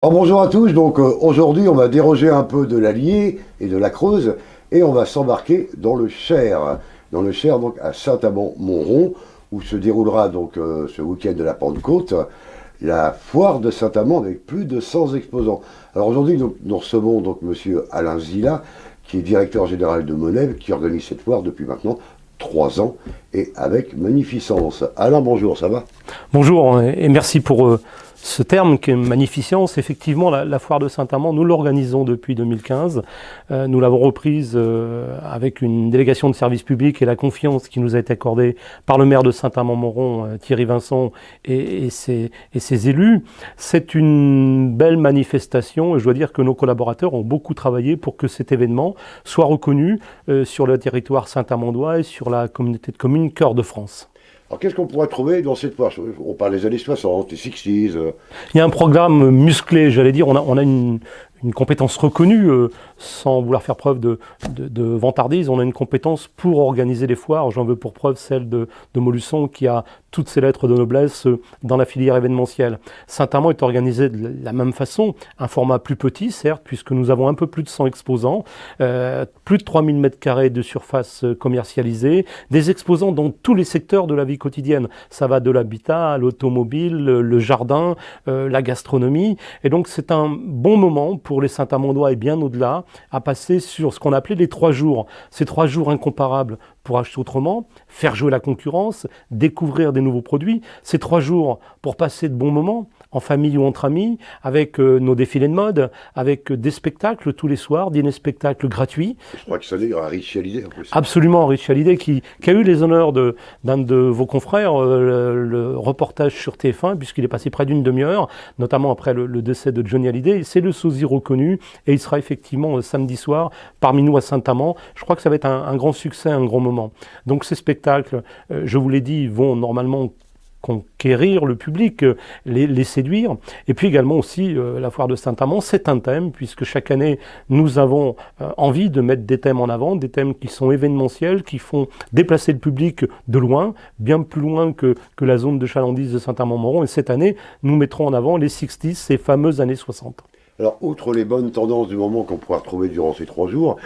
Alors bonjour à tous, donc aujourd'hui on va déroger un peu de l'Allier et de la Creuse et on va s'embarquer dans le Cher, donc à Saint-Amand-Montrond où se déroulera donc ce week-end de la Pentecôte la foire de Saint-Amand avec plus de 100 exposants. Alors aujourd'hui nous recevons donc monsieur Alain Zila qui est directeur général de Monev qui organise cette foire depuis maintenant 3 ans et avec magnificence. Alain, bonjour, ça va? Bonjour et merci pour ce terme qui est magnificence. Effectivement, la foire de Saint-Amand, nous l'organisons depuis 2015. Nous l'avons reprise avec une délégation de service public et la confiance qui nous a été accordée par le maire de Saint-Amand-Montrond, Thierry Vincent, et ses élus. C'est une belle manifestation et je dois dire que nos collaborateurs ont beaucoup travaillé pour que cet événement soit reconnu sur le territoire saint-amandois et sur la communauté de communes Cœur de France. Alors qu'est-ce qu'on pourrait trouver dans cette foire? On parle des années 60, des 60s. Il y a un programme musclé, j'allais dire, on a une compétence reconnue, sans vouloir faire preuve de vantardise, on a une compétence pour organiser les foires. J'en veux pour preuve celle de Montluçon qui a toutes ses lettres de noblesse dans la filière événementielle. Saint-Amand est organisé de la même façon, un format plus petit certes, puisque nous avons un peu plus de 100 exposants, plus de 3000 m² de surface commercialisée, des exposants dans tous les secteurs de la vie quotidienne. Ça va de l'habitat à l'automobile, le jardin, la gastronomie, et donc c'est un bon moment pour les Saint-Amandois et bien au-delà, à passer sur ce qu'on appelait les 3 jours. Ces 3 jours incomparables pour acheter autrement, faire jouer la concurrence, découvrir des nouveaux produits. Ces 3 jours pour passer de bons moments, en famille ou entre amis, avec nos défilés de mode, avec des spectacles tous les soirs, dîner spectacles gratuits. Je crois que ça est à Richie Hallyday en plus. Absolument, Richie Hallyday qui a eu les honneurs d'un de vos confrères, le reportage sur TF1, puisqu'il est passé près d'une demi-heure, notamment après le décès de Johnny Hallyday. C'est le sosie reconnu et il sera effectivement samedi soir parmi nous à Saint-Amand. Je crois que ça va être un grand succès, un grand moment. Donc ces spectacles, je vous l'ai dit, vont normalement conquérir le public, les séduire. Et puis également aussi la foire de Saint-Amand, c'est un thème, puisque chaque année nous avons envie de mettre des thèmes en avant, des thèmes qui sont événementiels, qui font déplacer le public de loin, bien plus loin que la zone de chalandise de Saint-Amand-Montrond. Et cette année, nous mettrons en avant les 60s, ces fameuses années 60. Alors, outre les bonnes tendances du moment qu'on pourra retrouver durant ces 3 jours,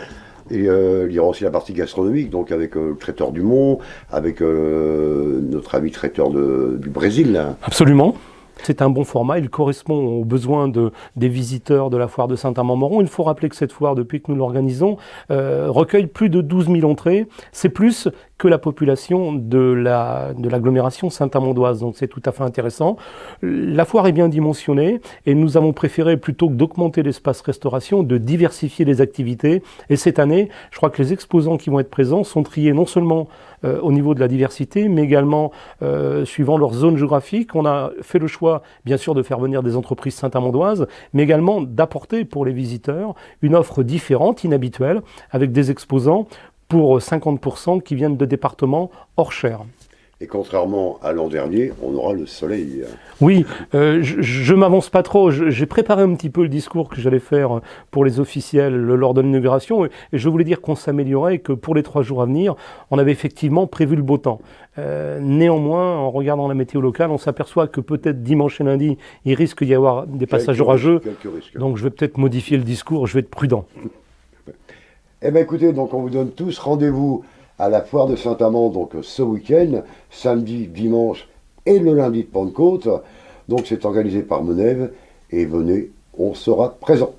et il y aura aussi la partie gastronomique, donc avec le traiteur du Mont, avec notre ami traiteur du Brésil. Là. Absolument. C'est un bon format, il correspond aux besoins des visiteurs de la foire de Saint-Amand-Montrond. Il faut rappeler que cette foire, depuis que nous l'organisons, recueille plus de 12 000 entrées. C'est plus que la population de l'agglomération saint-amandoise. Donc c'est tout à fait intéressant. La foire est bien dimensionnée et nous avons préféré, plutôt que d'augmenter l'espace restauration, de diversifier les activités. Et cette année, je crois que les exposants qui vont être présents sont triés non seulement au niveau de la diversité, mais également suivant leur zone géographique. On a fait le choix, bien sûr, de faire venir des entreprises saint-amandoises, mais également d'apporter pour les visiteurs une offre différente, inhabituelle, avec des exposants pour 50% qui viennent de départements hors Cher. Et contrairement à l'an dernier, on aura le soleil. Oui, je m'avance pas trop. J'ai préparé un petit peu le discours que j'allais faire pour les officiels lors de l'inauguration. Et je voulais dire qu'on s'améliorait et que pour les 3 jours à venir, on avait effectivement prévu le beau temps. Néanmoins, en regardant la météo locale, on s'aperçoit que peut-être dimanche et lundi, il risque d'y avoir des passages orageux. Donc je vais peut-être modifier le discours, je vais être prudent. Eh bien écoutez, donc on vous donne tous rendez-vous à la foire de Saint-Amand, donc ce week-end, samedi, dimanche et le lundi de Pentecôte. Donc c'est organisé par Monev et venez, on sera présent.